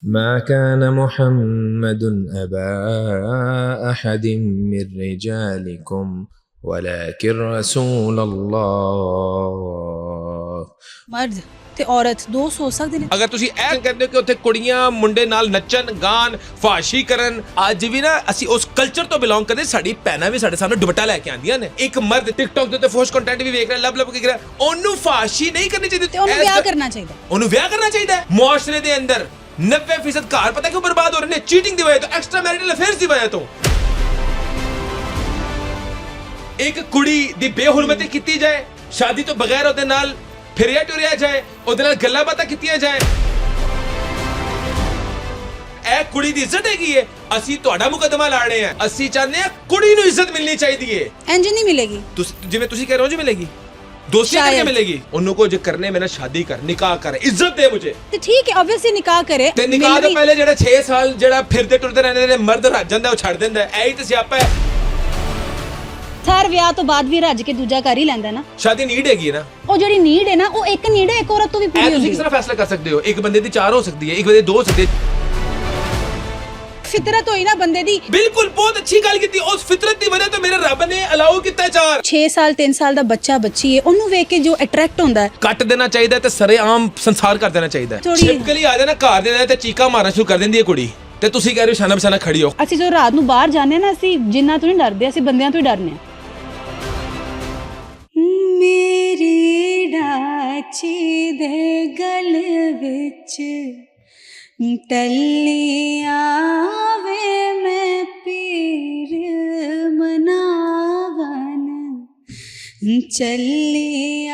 मा कान मुहम्मदुन अबा अहदिम मिर रिजालिकुम वलाकिन रसूलल्लाह। मर्द ते औरत दो सोच सकते हैं। अगर तुसी ऐ कहते हो कि उत्थे कुड़ियां मुंडे नाल नचन गान फाशी करन, अज भी ना असी उस कल्चर तो बिलोंग करदे, साडी भैणां भी साडे सामने दुपट्टा लेके आंदियां ने। एक मर्द टिकटॉक दे उत्ते फोश कंटेंट भी वेख रहा, लब लब के कर, ओनू फाशी नहीं करनी चाहिए, ओनू ब्याह करना चाहिए, ओनू ब्याह करना चाहिए। मुआशरे दे अंदर 90% घर पता क्यों बर्बाद हो रहे ने? चीटिंग दी वजह तो, एक्स्ट्रा मैरिटल अफेयर्स दी वजह तो। एक कुड़ी दी बेहुरमती कीती जाए, शादी तो बगैर ओदे नाल फिरिया टुरिया जाए, ओदे नाल गल्लां बातां कीतियां जाए। ए कुड़ी दी इज्जत हैगी है। ਅਸੀਂ ਤੁਹਾਡਾ ਮੁਕੱਦਮਾ ਲੜ ਰਹੇ ਹਾਂ, ਅਸੀਂ ਚਾਹੁੰਦੇ ਹਾਂ ਕੁੜੀ ਨੂੰ ਇੱਜ਼ਤ ਮਿਲਣੀ ਚਾਹੀਦੀ ਹੈ। ਇੰਜ ਨਹੀਂ ਮਿਲੇਗੀ, ਜਿਵੇਂ ਤੁਸੀਂ ਕਹਿ ਰਹੇ ਹੋ ਜੀ ਮਿਲੇਗੀ, ਦੋਸਤੀ ਕਰਕੇ ਮਿਲੇਗੀ। ਉਹਨੂੰ ਕੋ ਜੇ ਕਰਨੇ ਮੇਰਾ ਸ਼ਾਦੀ ਕਰ, ਨਿਕਾਹ ਕਰ, ਇੱਜ਼ਤ ਦੇ ਮੁਝੇ ਤੇ ਠੀਕ ਹੈ। ਆਬਵੀਅਸਲੀ ਨਿਕਾਹ ਕਰੇ, ਤੇ ਨਿਕਾਹ ਤੋਂ ਪਹਿਲੇ ਜਿਹੜਾ 6 ਸਾਲ ਜਿਹੜਾ ਫਿਰਦੇ ਟੁਰਦੇ ਰਹਿੰਦੇ ਨੇ ਮਰਦ ਰੱਜ ਜਾਂਦਾ, ਉਹ ਛੱਡ ਦਿੰਦਾ। ਐਹੀ ਤੇ ਸਿਆਪਾ ਹੈ। ਹਰ ਵਿਆਹ ਤੋਂ ਬਾਅਦ ਵੀ ਰੱਜ ਕੇ ਦੂਜਾ ਕਰ ਹੀ ਲੈਂਦਾ ਨਾ। ਸ਼ਾਦੀ ਨੀਡ ਹੈਗੀ ਨਾ, ਉਹ ਜਿਹੜੀ ਨੀਡ ਹੈ ਨਾ, ਉਹ ਇੱਕ ਨੀਡ ਹੈ, ਇੱਕ ਔਰਤ ਤੋਂ ਵੀ ਪੂਰੀ ਹੁੰਦੀ ਹੈ। ਤੁਸੀਂ ਕਿਸ ਤਰ੍ਹਾਂ ਫੈਸਲਾ ਕਰ ਸਕਦੇ ਹੋ? ਇੱਕ ਬੰਦੇ ਦੀ 4 ਹੋ ਸਕਦੀ ਹੈ, ਇੱਕ ਬੰਦੇ ਦੀ 2 ਹੋ ਸਕਦੀ ਹੈ। ਫਿਤਰਤ ਹੋਈ ਨਾ ਬੰਦੇ ਦੀ। ਬਿਲਕੁਲ, ਬਹੁਤ ਅੱਛੀ ਗੱਲ ਕੀਤੀ। ਉਸ ਫਿਤਰਤ ਦੀ ਵਜ੍ਹਾ ਤੋਂ ਮੇਰੇ ਰੱਬ ਨੇ ਅਲਾਉ ਕੀਤਾ 4 6 ਸਾਲ 3 ਸਾਲ ਦਾ ਬੱਚਾ ਬੱਚੀ ਹੈ, ਉਹਨੂੰ ਵੇਖ ਕੇ ਜੋ ਅਟਰੈਕਟ ਹੁੰਦਾ ਹੈ, ਕੱਟ ਦੇਣਾ ਚਾਹੀਦਾ ਤੇ ਸਰੇਆਮ ਸੰਸਾਰ ਕਰ ਦੇਣਾ ਚਾਹੀਦਾ। ਛਿਪਕਲੀ ਆ ਜਾਣਾ ਘਰ ਦੇ ਤੇ ਚੀਕਾ ਮਾਰਨਾ ਸ਼ੁਰੂ ਕਰ ਦਿੰਦੀ ਹੈ ਕੁੜੀ, ਤੇ ਤੁਸੀਂ ਕਹਿ ਰਹੇ ਹੋ ਸ਼ਾਨਾ ਬਸ਼ਾਨਾ ਖੜੀ ਹੋ। ਅਸੀਂ ਜੋ ਰਾਤ ਨੂੰ ਬਾਹਰ ਜਾਂਦੇ ਨਾ, ਅਸੀਂ ਜਿੰਨਾਂ ਤੋਂ ਨਹੀਂ ਡਰਦੇ, ਅਸੀਂ ਬੰਦਿਆਂ ਤੋਂ ਹੀ ਡਰਨੇ ਆ। ਮੇਰੀ ਡਾਚੀ ਦੇ ਗਲ ਵਿੱਚ ਟੱਲੀਆਂ ਵੇ ਮੈਂ ਪੀਰ ਮਨਾਵਨ ਚੱਲੀਆਂ